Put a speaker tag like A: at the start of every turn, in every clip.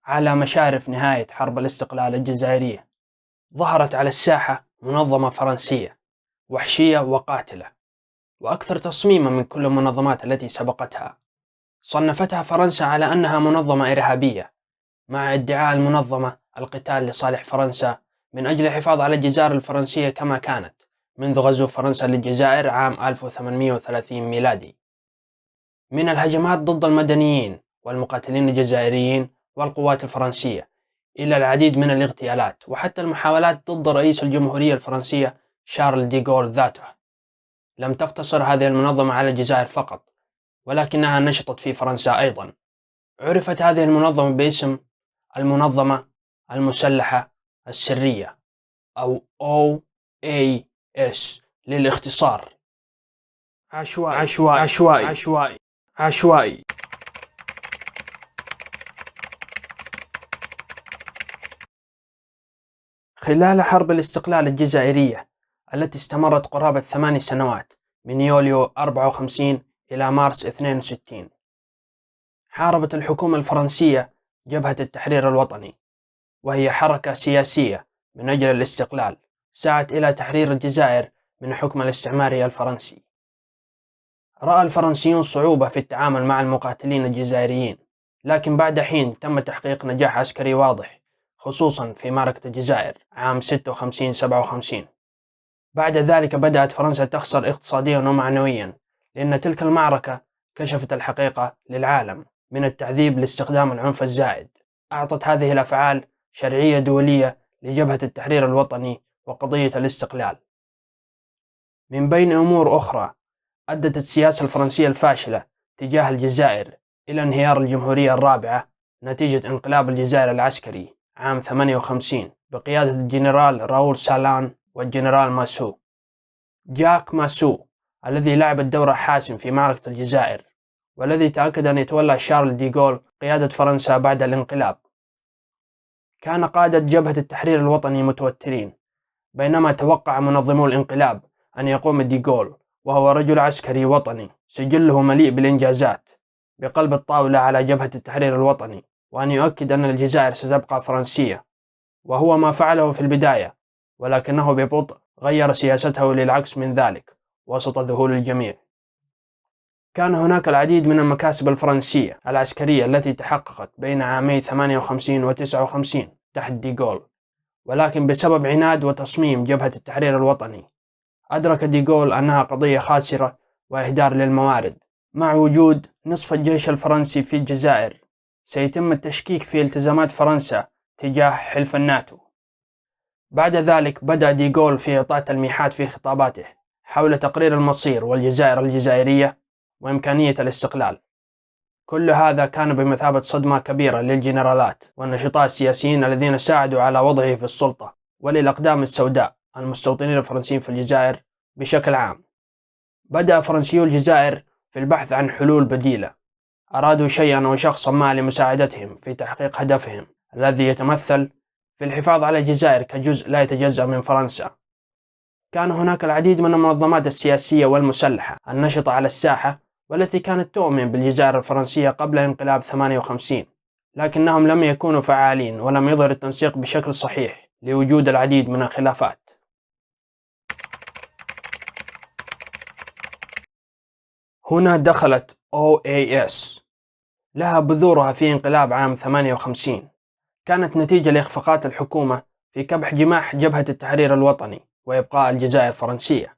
A: على مشارف نهاية حرب الاستقلال الجزائرية، ظهرت على الساحة منظمة فرنسية وحشية وقاتلة، وأكثر تصميما من كل المنظمات التي سبقتها. صنفتها فرنسا على أنها منظمة إرهابية، مع ادعاء المنظمة القتال لصالح فرنسا من أجل الحفاظ على الجزائر الفرنسية كما كانت منذ غزو فرنسا للجزائر عام 1830 ميلادي، من الهجمات ضد المدنيين والمقاتلين الجزائريين والقوات الفرنسية، إلى العديد من الاغتيالات وحتى المحاولات ضد رئيس الجمهورية الفرنسية شارل دي غول ذاته. لم تقتصر هذه المنظمة على الجزائر فقط، ولكنها نشطت في فرنسا أيضا. عرفت هذه المنظمة باسم المنظمة المسلحة السرية أو OAS للاختصار. عشوائي عشوائي عشوائي عشوائي عشوائي. خلال حرب الاستقلال الجزائرية التي استمرت قرابة 8 سنوات من يوليو 54 إلى مارس 62، حاربت الحكومة الفرنسية جبهة التحرير الوطني، وهي حركة سياسية من أجل الاستقلال سعت إلى تحرير الجزائر من الحكم الاستعماري الفرنسي. رأى الفرنسيون صعوبة في التعامل مع المقاتلين الجزائريين، لكن بعد حين تم تحقيق نجاح عسكري واضح، خصوصا في معركة الجزائر عام 56-57. بعد ذلك بدأت فرنسا تخسر اقتصاديا ومعنويا، لأن تلك المعركة كشفت الحقيقة للعالم من التعذيب لاستخدام العنف الزائد. أعطت هذه الأفعال شرعية دولية لجبهة التحرير الوطني وقضية الاستقلال. من بين أمور أخرى، أدت السياسة الفرنسية الفاشلة تجاه الجزائر إلى انهيار الجمهورية الرابعة نتيجة انقلاب الجزائر العسكري عام 58 بقيادة الجنرال راول سالان والجنرال ماسو. جاك ماسو الذي لعب الدور الحاسم في معركة الجزائر، والذي تأكد أن يتولى شارل دي غول قيادة فرنسا بعد الانقلاب. كان قادة جبهة التحرير الوطني متوترين، بينما توقع منظمو الانقلاب أن يقوم دي غول وهو رجل عسكري وطني سجله مليء بالإنجازات بقلب الطاولة على جبهة التحرير الوطني، وأن يؤكد أن الجزائر ستبقى فرنسية، وهو ما فعله في البداية، ولكنه ببطء غير سياسته للعكس من ذلك وسط ذهول الجميع. كان هناك العديد من المكاسب الفرنسية العسكرية التي تحققت بين عامي 58 و 59 تحت دي غول، ولكن بسبب عناد وتصميم جبهة التحرير الوطني أدرك دي غول أنها قضية خاسرة وإهدار للموارد. مع وجود نصف الجيش الفرنسي في الجزائر، سيتم التشكيك في التزامات فرنسا تجاه حلف الناتو. بعد ذلك بدأ دي غول في إعطاء تلميحات في خطاباته حول تقرير المصير والجزائر الجزائرية وإمكانية الاستقلال. كل هذا كان بمثابة صدمة كبيرة للجنرالات والنشطاء السياسيين الذين ساعدوا على وضعه في السلطة، وللأقدام السوداء المستوطنين الفرنسيين في الجزائر بشكل عام. بدأ فرنسيو الجزائر في البحث عن حلول بديلة، أرادوا شيئا أو شخصا ما لمساعدتهم في تحقيق هدفهم الذي يتمثل في الحفاظ على الجزائر كجزء لا يتجزأ من فرنسا. كان هناك العديد من المنظمات السياسية والمسلحة النشطة على الساحة، والتي كانت تؤمن بالجزائر الفرنسية قبل انقلاب 58، لكنهم لم يكونوا فعالين ولم يظهر التنسيق بشكل صحيح لوجود العديد من الخلافات. هنا دخلت OAS، لها بذورها في انقلاب عام 58، كانت نتيجة لإخفاقات الحكومة في كبح جماح جبهة التحرير الوطني وإبقاء الجزائر فرنسية.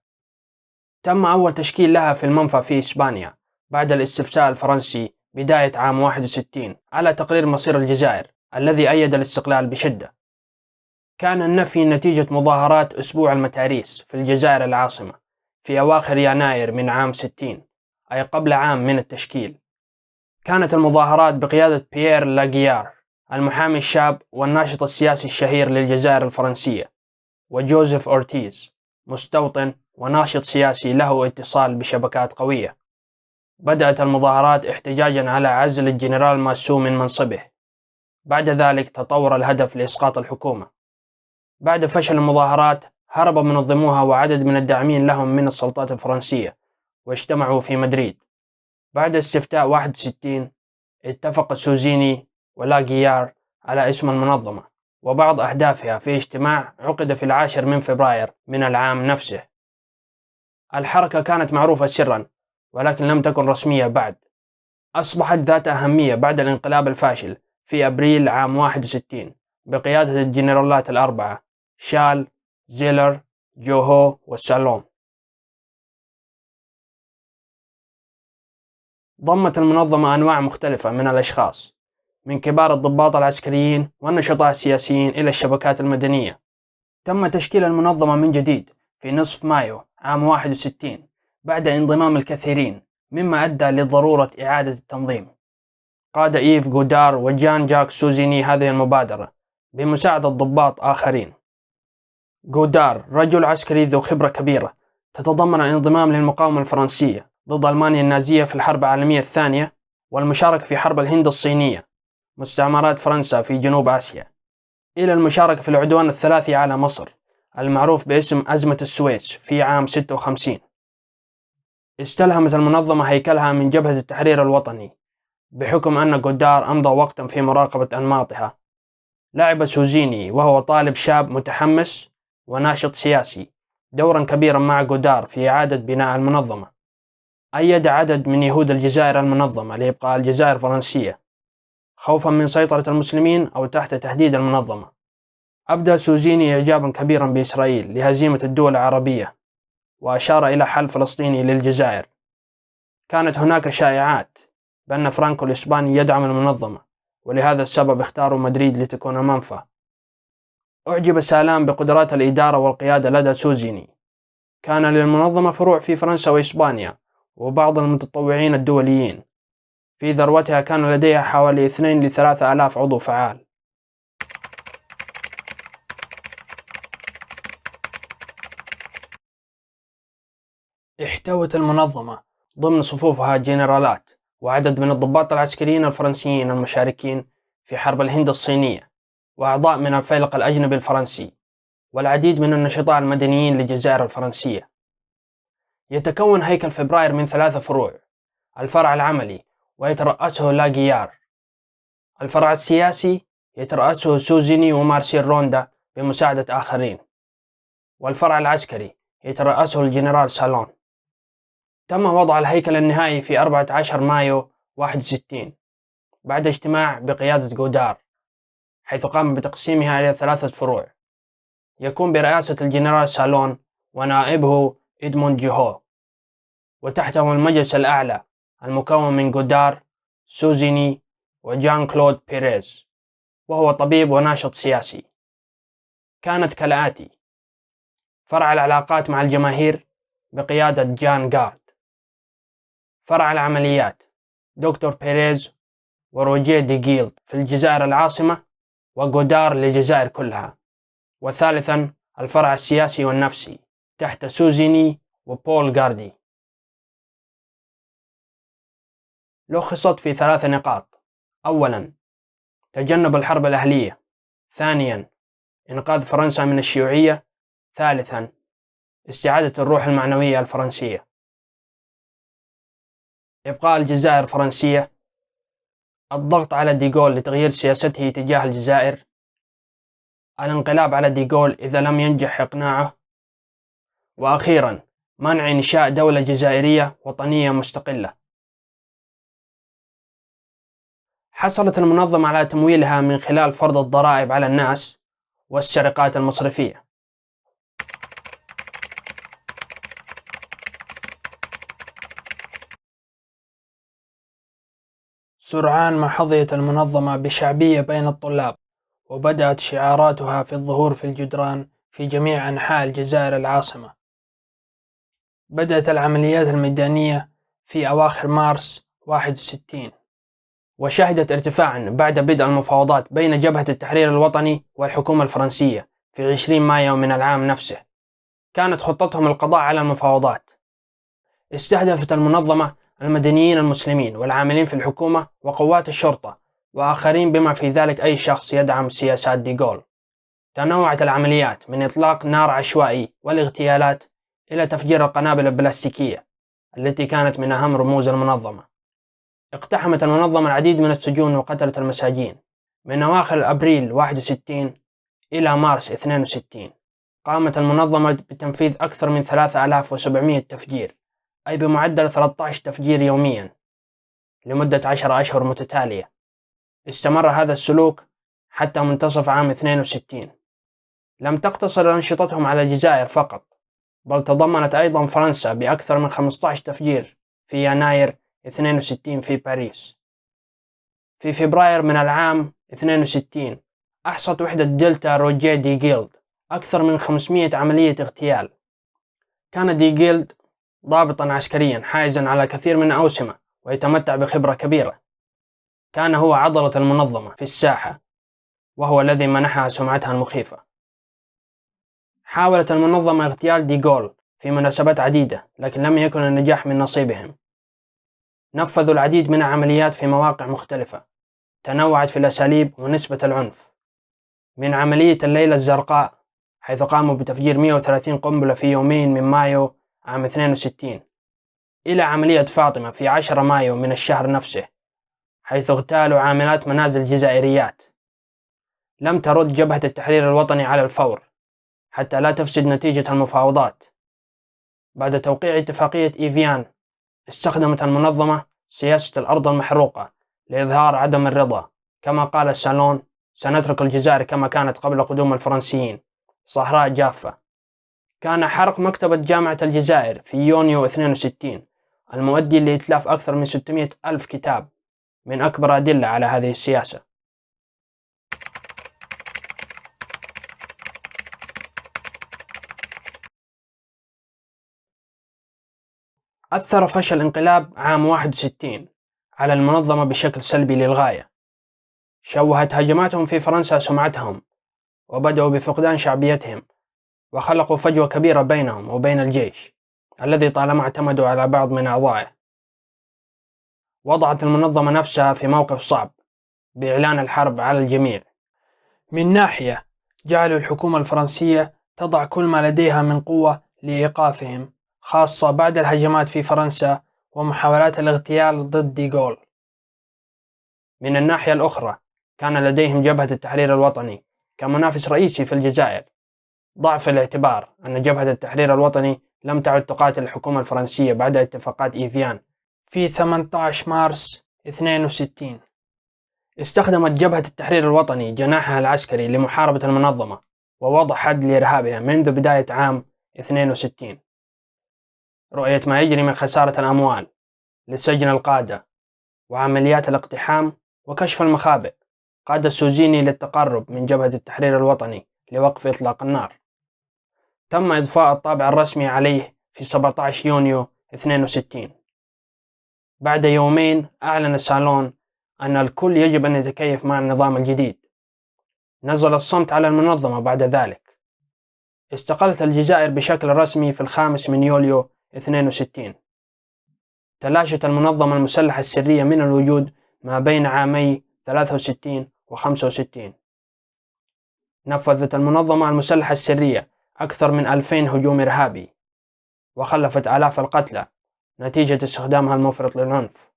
A: تم أول تشكيل لها في المنفى في إسبانيا بعد الاستفتاء الفرنسي بداية عام 61 على تقرير مصير الجزائر الذي أيد الاستقلال بشدة. كان النفي نتيجة مظاهرات أسبوع المتاريس في الجزائر العاصمة في أواخر يناير من عام 60، أي قبل عام من التشكيل. كانت المظاهرات بقيادة بيير لاغيار المحامي الشاب والناشط السياسي الشهير للجزائر الفرنسية، وجوزيف أورتيز مستوطن وناشط سياسي له اتصال بشبكات قوية. بدأت المظاهرات احتجاجا على عزل الجنرال ماسو من منصبه. بعد ذلك تطور الهدف لإسقاط الحكومة. بعد فشل المظاهرات هرب منظموها وعدد من الداعمين لهم من السلطات الفرنسية واجتمعوا في مدريد. بعد استفتاء 61 اتفق سوزيني ولاغيار على اسم المنظمة، وبعض أهدافها في اجتماع عقد في 10 من فبراير من العام نفسه. الحركة كانت معروفة سرا، ولكن لم تكن رسمية بعد. أصبحت ذات أهمية بعد الانقلاب الفاشل في أبريل عام 61 بقيادة الجنرالات الأربعة شال، زيلر، جوهو والسالون. ضمت المنظمة أنواع مختلفة من الأشخاص، من كبار الضباط العسكريين والنشطاء السياسيين إلى الشبكات المدنية. تم تشكيل المنظمة من جديد في نصف مايو عام 61 بعد انضمام الكثيرين، مما أدى لضرورة إعادة التنظيم. قاد إيف غودار وجان جاك سوزيني هذه المبادرة بمساعدة ضباط آخرين. غودار رجل عسكري ذو خبرة كبيرة تتضمن الانضمام للمقاومة الفرنسية ضد ألمانيا النازية في الحرب العالمية الثانية، والمشاركة في حرب الهند الصينية مستعمرات فرنسا في جنوب آسيا، إلى المشاركة في العدوان الثلاثي على مصر المعروف باسم أزمة السويس في عام 56. استلهمت المنظمة هيكلها من جبهة التحرير الوطني، بحكم أن غودار أمضى وقتا في مراقبة أنماطها. لعب سوزيني وهو طالب شاب متحمس وناشط سياسي دورا كبيرا مع غودار في إعادة بناء المنظمة. أيد عدد من يهود الجزائر المنظمة لإبقاء الجزائر فرنسية خوفا من سيطرة المسلمين أو تحت تهديد المنظمة. أبدى سوزيني إعجابا كبيرا بإسرائيل لهزيمة الدول العربية، وأشار إلى حل فلسطيني للجزائر. كانت هناك شائعات بأن فرانكو الإسباني يدعم المنظمة، ولهذا السبب اختاروا مدريد لتكون المنفى. أعجب سالام بقدرات الإدارة والقيادة لدى سوزيني. كان للمنظمة فروع في فرنسا وإسبانيا وبعض المتطوعين الدوليين. في ذروتها كان لديها حوالي 2 ل 3 آلاف عضو فعال. احتوت المنظمة ضمن صفوفها جنرالات وعدد من الضباط العسكريين الفرنسيين المشاركين في حرب الهند الصينية، وأعضاء من الفيلق الأجنبي الفرنسي، والعديد من النشطاء المدنيين للجزائر الفرنسية. يتكون هيكل فبراير من 3 فروع: الفرع العملي ويترأسه لاغيار، الفرع السياسي يترأسه سوزيني ومارسيل روندا بمساعدة آخرين، والفرع العسكري يترأسه الجنرال سالون. تم وضع الهيكل النهائي في 14 مايو 61 بعد اجتماع بقيادة غودار، حيث قام بتقسيمها إلى 3 فروع، يكون برئاسة الجنرال سالون ونائبه إدموند جوهو، وتحته المجلس الأعلى المكون من غودار، سوزيني، وجان كلود بيريز، وهو طبيب وناشط سياسي. كانت كالآتي: فرع العلاقات مع الجماهير بقيادة جان غارد، فرع العمليات دكتور بيريز وروجيه دي جيلد في الجزائر العاصمة وغودار للجزائر كلها، وثالثا الفرع السياسي والنفسي تحت سوزيني وبول غاردي. لخصت في 3 نقاط: أولا تجنب الحرب الأهلية، ثانيا إنقاذ فرنسا من الشيوعية، ثالثا استعادة الروح المعنوية الفرنسية. إبقاء الجزائر فرنسية، الضغط على ديغول لتغيير سياسته تجاه الجزائر، الانقلاب على ديغول إذا لم ينجح إقناعه، وأخيرا منع إنشاء دولة جزائرية وطنية مستقلة. حصلت المنظمة على تمويلها من خلال فرض الضرائب على الناس والسرقات المصرفية. سرعان ما حظيت المنظمة بشعبية بين الطلاب، وبدأت شعاراتها في الظهور في الجدران في جميع أنحاء الجزائر العاصمة. بدأت العمليات الميدانية في أواخر مارس 61، وشهدت ارتفاعا بعد بدء المفاوضات بين جبهة التحرير الوطني والحكومة الفرنسية في 20 مايو من العام نفسه. كانت خطتهم القضاء على المفاوضات. استهدفت المنظمة المدنيين المسلمين والعاملين في الحكومة وقوات الشرطة وآخرين، بما في ذلك أي شخص يدعم سياسات ديغول. تنوعت العمليات من إطلاق نار عشوائي والاغتيالات إلى تفجير القنابل البلاستيكية التي كانت من أهم رموز المنظمة. اقتحمت المنظمة العديد من السجون وقتلت المساجين، من أواخر أبريل 61 إلى مارس 62 قامت المنظمة بتنفيذ أكثر من 3700 تفجير، أي بمعدل 13 تفجير يوميا لمدة 10 أشهر متتالية. استمر هذا السلوك حتى منتصف عام 62. لم تقتصر أنشطتهم على الجزائر فقط، بل تضمنت أيضا فرنسا بأكثر من 15 تفجير في يناير 62 في باريس. في فبراير من العام 62 أحصت وحدة دلتا روجيه دي جيلد أكثر من 500 عملية اغتيال. كان دي جيلد ضابطا عسكريا حائزا على كثير من الأوسمة ويتمتع بخبرة كبيرة. كان هو عضلة المنظمة في الساحة، وهو الذي منحها سمعتها المخيفة. حاولت المنظمة اغتيال دي غول في مناسبات عديدة، لكن لم يكن النجاح من نصيبهم. نفذوا العديد من العمليات في مواقع مختلفة تنوعت في الأساليب ونسبة العنف، من عملية الليلة الزرقاء حيث قاموا بتفجير 130 قنبلة في يومين من مايو عام 62، إلى عملية فاطمة في 10 مايو من الشهر نفسه حيث اغتالوا عاملات منازل جزائريات. لم ترد جبهة التحرير الوطني على الفور حتى لا تفسد نتيجة المفاوضات. بعد توقيع اتفاقية إيفيان استخدمت المنظمة سياسة الأرض المحروقة لإظهار عدم الرضا. كما قال سالون: سنترك الجزائر كما كانت قبل قدوم الفرنسيين، صحراء جافة. كان حرق مكتبة جامعة الجزائر في يونيو 62 المؤدي لإتلاف أكثر من 600 ألف كتاب من أكبر أدلة على هذه السياسة. أثر فشل الانقلاب عام 61 على المنظمة بشكل سلبي للغاية. شوهت هجماتهم في فرنسا سمعتهم، وبدأوا بفقدان شعبيتهم، وخلقوا فجوة كبيرة بينهم وبين الجيش الذي طالما اعتمدوا على بعض من أعضائه. وضعت المنظمة نفسها في موقف صعب بإعلان الحرب على الجميع. من ناحية جعلوا الحكومة الفرنسية تضع كل ما لديها من قوة لإيقافهم، خاصة بعد الهجمات في فرنسا ومحاولات الاغتيال ضد دي غول. من الناحية الأخرى كان لديهم جبهة التحرير الوطني كمنافس رئيسي في الجزائر. ضع في الاعتبار أن جبهة التحرير الوطني لم تعد تقاتل الحكومة الفرنسية بعد اتفاقات إيفيان في 18 مارس 62. استخدمت جبهة التحرير الوطني جناحها العسكري لمحاربة المنظمة ووضع حد لإرهابها منذ بداية عام 62. رؤية ما يجري من خسارة الأموال لسجن القادة وعمليات الاقتحام وكشف المخابئ قاد السوزيني للتقرب من جبهة التحرير الوطني لوقف إطلاق النار. تم إضفاء الطابع الرسمي عليه في 17 يونيو 62. بعد يومين أعلن سالون أن الكل يجب أن يتكيف مع النظام الجديد. نزل الصمت على المنظمة بعد ذلك. استقلت الجزائر بشكل رسمي في 5 من يوليو 62. تلاشت المنظمة المسلحة السرية من الوجود ما بين عامي 63 و 65. نفذت المنظمة المسلحة السرية أكثر من 2000 هجوم إرهابي، وخلفت آلاف القتلى نتيجة استخدامها المفرط للعنف.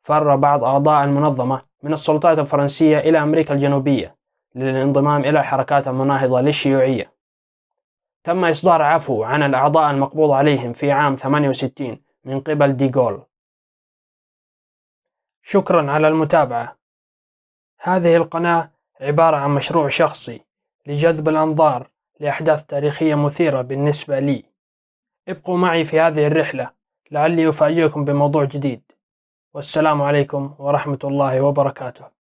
A: فر بعض أعضاء المنظمة من السلطات الفرنسية إلى أمريكا الجنوبية للانضمام إلى الحركات المناهضة للشيوعية. تم إصدار عفو عن الأعضاء المقبوض عليهم في عام 68 من قبل دي غول. شكرا على المتابعة. هذه القناة عبارة عن مشروع شخصي لجذب الأنظار لأحداث تاريخية مثيرة بالنسبة لي. ابقوا معي في هذه الرحلة لعلي أفاجئكم بموضوع جديد. والسلام عليكم ورحمة الله وبركاته.